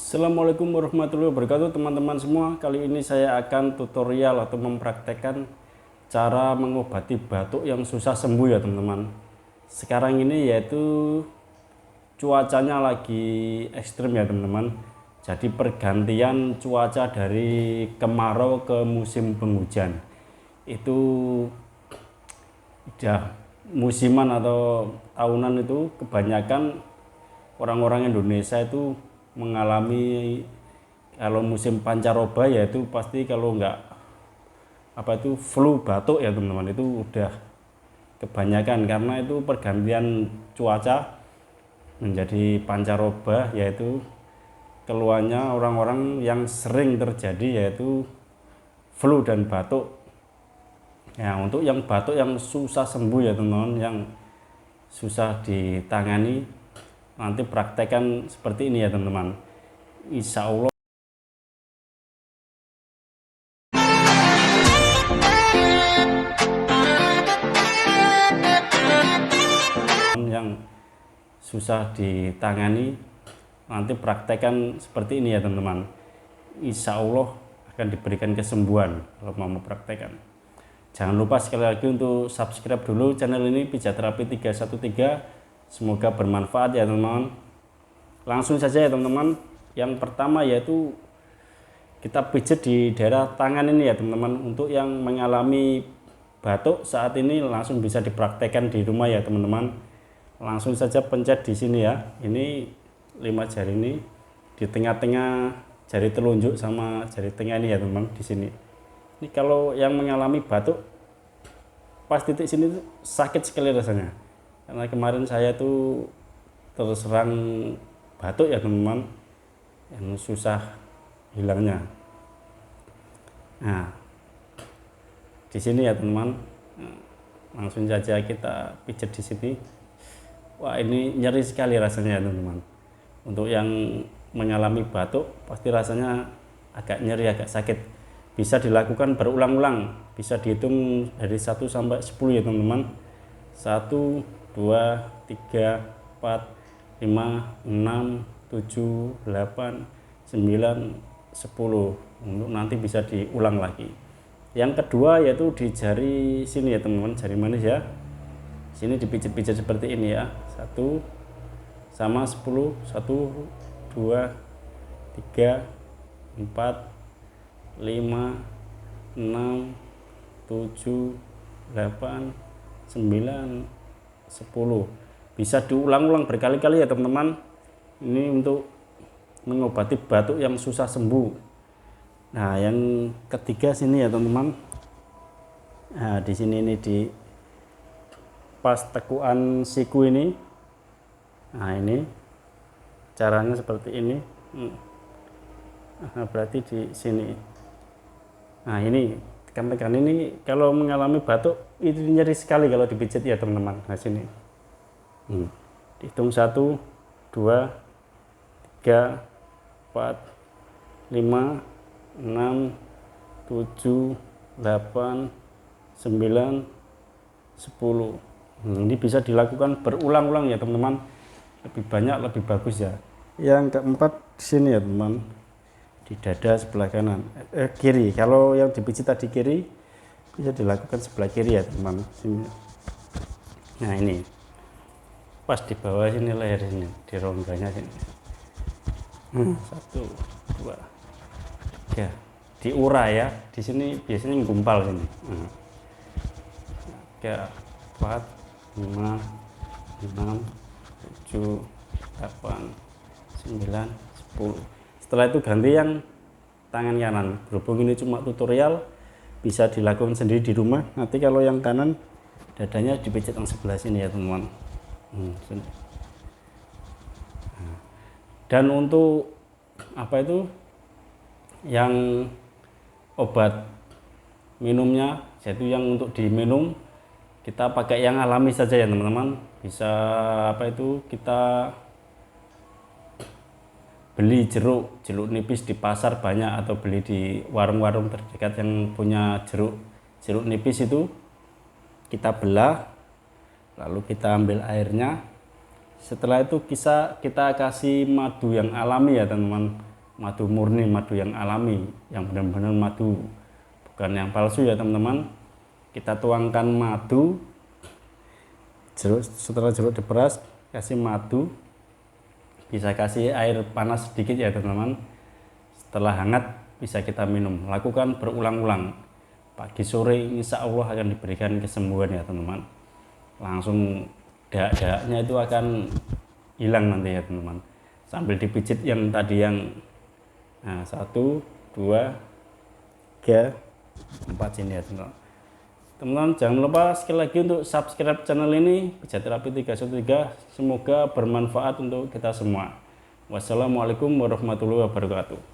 Assalamualaikum warahmatullahi wabarakatuh teman-teman semua. Kali ini saya akan tutorial atau mempraktekkan cara mengobati batuk yang susah sembuh ya teman-teman. Sekarang ini yaitu cuacanya lagi ekstrim ya teman-teman. Jadi pergantian cuaca dari kemarau ke musim penghujan. Itu udah musiman atau tahunan itu kebanyakan orang-orang Indonesia itu mengalami, kalau musim pancaroba yaitu pasti kalau enggak flu batuk ya teman-teman, itu udah kebanyakan karena itu pergantian cuaca menjadi pancaroba, yaitu keluarnya orang-orang yang sering terjadi yaitu flu dan batuk. Ya, untuk yang batuk yang susah sembuh ya teman-teman, yang susah ditangani, nanti praktekkan seperti ini ya teman-teman. Insya Allah yang susah ditangani, nanti praktekkan seperti ini ya teman-teman. Insya Allah akan diberikan kesembuhan kalau mau mempraktekkan. Jangan lupa sekali lagi untuk subscribe dulu channel ini, Pijat Terapi 313. Semoga bermanfaat ya teman-teman. Langsung saja ya teman-teman. Yang pertama yaitu kita pijat di daerah tangan ini ya teman-teman. Untuk yang mengalami batuk saat ini langsung bisa dipraktekkan di rumah ya teman-teman. Langsung saja pencet di sini ya. Ini 5 jari ini di tengah-tengah jari telunjuk sama jari tengah ini ya teman-teman, di sini. Ini kalau yang mengalami batuk pas titik sini tuh sakit sekali rasanya. Karena kemarin saya tuh terserang batuk ya teman-teman, yang susah hilangnya. Nah, di sini ya teman-teman, langsung saja kita pijat di sini. Wah, ini nyeri sekali rasanya ya teman-teman. Untuk yang mengalami batuk pasti rasanya agak nyeri, agak sakit. Bisa dilakukan berulang-ulang, bisa dihitung dari 1 sampai 10 ya teman-teman. 1, 2, 3, 4, 5, 6, 7, 8, 9, 10. Untuk nanti bisa diulang lagi. Yang kedua yaitu di jari sini ya teman-teman, jari manis ya. Sini dipijat-pijat seperti ini ya. 1 sama 10, 1, 2, 3, 4, 5, 6, 7, 8, 9, 10. Bisa diulang-ulang berkali-kali ya teman-teman. Ini untuk mengobati batuk yang susah sembuh. Nah, yang ketiga sini ya teman-teman. Nah, di sini ini di pas tekukan siku ini. Nah, ini caranya seperti ini. Nah, berarti di sini. Nah, ini tekan-tekan ini kalau mengalami batuk itu nyeri sekali kalau dipijat ya teman-teman. Nah, sini. Dihitung 1, 2, 3, 4, 5, 6, 7, 8, 9, 10. Ini bisa dilakukan berulang-ulang ya teman-teman. Lebih banyak lebih bagus ya. Yang keempat di sini ya teman, di dada sebelah kanan, kiri. Kalau yang dipijit tadi kiri, bisa dilakukan sebelah kiri ya teman. Sini. Nah, ini pas di bawah sini, leher ini, di rongganya sini. 1, 2, 3. Diurai ya. Di sini biasanya gumpal sini. 3, 4, 5, 6, 7, 8, 9, 10. Setelah itu ganti yang tangan kanan. Berhubung ini cuma tutorial, bisa dilakukan sendiri di rumah. Nanti kalau yang kanan, dadanya dipijat yang sebelah sini ya teman-teman. Dan untuk yang obat minumnya, yaitu yang untuk diminum, kita pakai yang alami saja ya teman-teman. Bisa kita beli jeruk nipis di pasar banyak, atau beli di warung-warung terdekat yang punya jeruk nipis itu. Kita belah, lalu kita ambil airnya. Setelah itu kita kasih madu yang alami ya teman-teman. madu murni, madu yang alami, yang benar-benar madu, bukan yang palsu ya teman-teman. Kita tuangkan madu, setelah jeruk diperas, kasih madu, bisa kasih air panas sedikit ya teman-teman. Setelah hangat bisa kita minum. Lakukan berulang-ulang, pagi sore, insya Allah akan diberikan kesembuhan ya teman-teman. Langsung daak-daaknya itu akan hilang nanti ya teman-teman, sambil dipijit yang tadi yang 1, 2, 3, 4 sini ya teman-teman. Teman-teman jangan lupa sekali lagi untuk subscribe channel ini, Pijat Terapi 313. Semoga bermanfaat untuk kita semua. Wassalamualaikum warahmatullahi wabarakatuh.